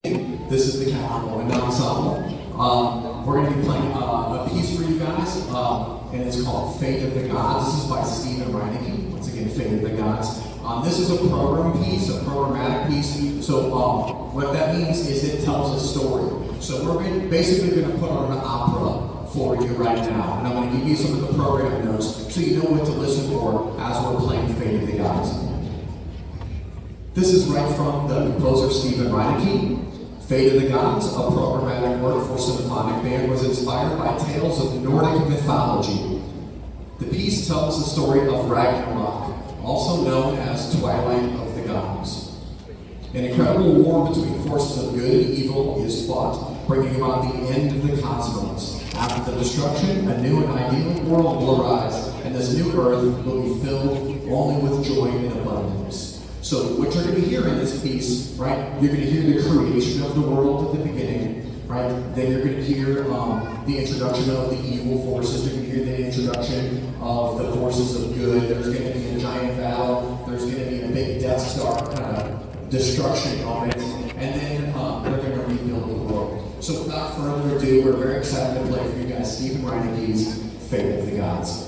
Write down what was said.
This is the Capital and Ensemble. We're going to be playing a piece for you guys, and it's called Fate of the Gods. This is by Steven Reineke. Once again, Fate of the Gods. This is a program piece, a programmatic piece. So what that means is it tells a story. So we're basically going to put on an opera for you right now. And I'm going to give you some of the program notes so you know what to listen for as we're playing Fate of the Gods. This is right from the composer Steven Reineke. Fate of the Gods, a programmatic work for symphonic band, was inspired by tales of Nordic mythology. The piece tells the story of Ragnarök, also known as Twilight of the Gods. An incredible war between forces of good and evil is fought, bringing about the end of the cosmos. After the destruction, a new and ideal world will arise, and this new earth will be filled only with joy and abundance. So what you're going to hear in this piece, right, you're going to hear the creation of the world at the beginning, right? Then you're going to hear the introduction of the evil forces. You're going to hear the introduction of the forces of good. There's going to be a giant battle. There's going to be a big Death Star kind of destruction moment. And then they're going to rebuild the world. So without further ado, we're very excited to play for you guys Steven Reineke's Fate of the Gods.